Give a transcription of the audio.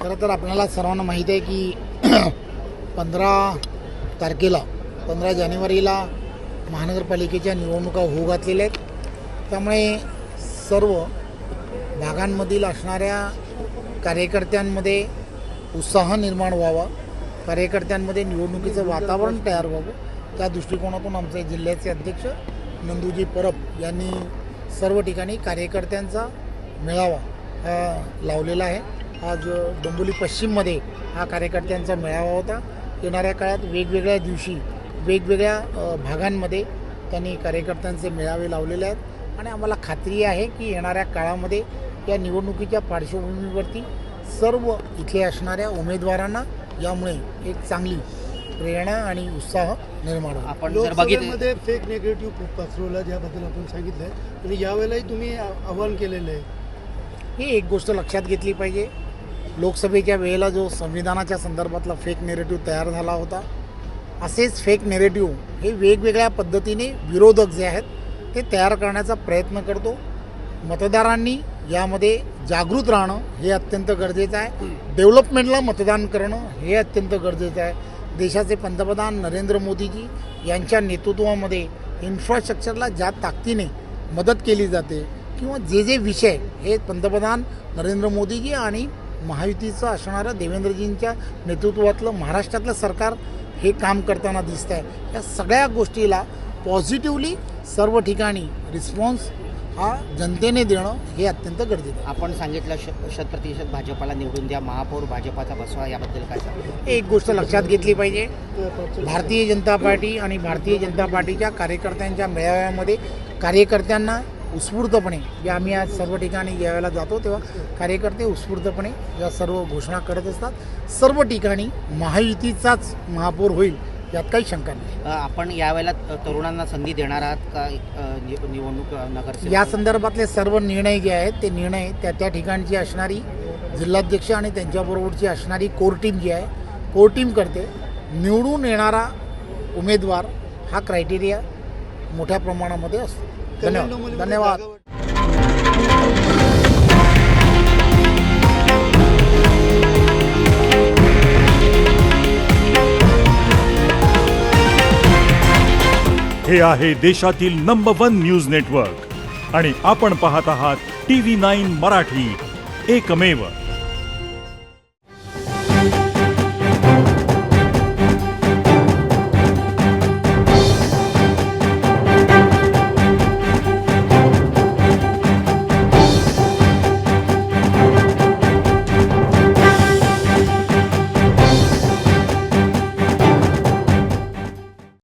खरं तर आपल्याला सर्वांना माहीत आहे की 15 जानेवारीला महानगरपालिकेच्या निवडणुका होऊ घातलेल्या आहेत। त्यामुळे सर्व भागांमधील असणाऱ्या कार्यकर्त्यांमध्ये उत्साह निर्माण व्हावा, कार्यकर्त्यांमध्ये निवडणुकीचं वातावरण तयार व्हावं, त्या दृष्टिकोनातून आमचे जिल्ह्याचे अध्यक्ष नंदूजी परब यांनी सर्व ठिकाणी कार्यकर्त्यांचा मेळावा लावलेला आहे। आज डोंबिवली पश्चिममध्ये हा कार्यकर्त्यांचा मेळावा होता। येणाऱ्या काळात वेगवेगळ्या दिवशी वेगवेगळ्या भागांमध्ये त्यांनी कार्यकर्त्यांचे मेळावे लावलेले आहेत आणि आम्हाला खात्री आहे की येणाऱ्या काळामध्ये या निवडणुकीच्या पार्श्वभूमीवरती सर्व इथे असणाऱ्या उमेदवारांना यामुळे एक चांगली प्रेरणा आणि उत्साह निर्माण होईल। आपण जर बघितलं फेक नेगेटिव्ह खूप पसरवला, ज्याबद्दल आपण सांगितलं आहे आणि यावेळेलाही तुम्ही आवाहन केलेलं आहे। ही एक गोष्ट लक्षात घेतली पाहिजे, लोकसभेच्या वेळेला जो संविधानाच्या संदर्भातला फेक नेरेटिव्ह तयार झाला होता, असेच फेक नेरेटिव्ह हे वेगवेगळ्या पद्धतीने विरोधक जे आहेत ते तयार करण्याचा प्रयत्न करतो। मतदारांनी यामध्ये जागृत राहणं हे अत्यंत गरजेचं आहे। डेव्हलपमेंटला मतदान करणं हे अत्यंत गरजेचं आहे। देशाचे पंतप्रधान नरेंद्र मोदीजी यांच्या नेतृत्वामध्ये इन्फ्रास्ट्रक्चरला ज्या ताकदीने मदत केली जाते किंवा जे विषय हे पंतप्रधान नरेंद्र मोदीजी आणि महायुतीचं असणारं देवेंद्रजींच्या नेतृत्वातलं महाराष्ट्रातलं सरकार हे काम करताना दिसत आहे। या सगळ्या गोष्टीला पॉझिटिव्हली सर्व ठिकाणी रिस्पॉन्स हा जनतेने देणं हे अत्यंत गरजेचं आहे। आपण सांगितलं 100% भाजपाला निवडून द्या, महापौर भाजपाचा बसवा, याबद्दल काय सांगा? एक गोष्ट लक्षात घेतली पाहिजे, भारतीय जनता पार्टी आणि भारतीय जनता पार्टीच्या कार्यकर्त्यांच्या मेळाव्यामध्ये कार्यकर्त्यांना उत्स्फूर्तपणे आम्ही आज सर्व ठिकाणी यावेळेला जातो तेव्हा कार्यकर्ते उत्स्फूर्तपणे या सर्व घोषणा करत असतात। सर्व ठिकाणी महायुतीचाच महापौर होईल यात काही शंका नाही। आपण यावेळेला तरुणांना संधी देणार आहात का निवडणूक नगरसेवक? या संदर्भातले सर्व निर्णय जे आहेत ते निर्णय त्या ठिकाणची असणारी जिल्हाध्यक्ष आणि त्यांच्याबरोबरची असणारी कोर टीम जी आहे, कोर टीम करते। निवडून येणारा उमेदवार हा क्रायटेरिया मोठ्या प्रमाणामध्ये असतो। धन्यवाद। हे आहे देशातील नंबर 1 न्यूज नेटवर्क आणि आपण पाहत आहात TV9 मराठी, एकमेव।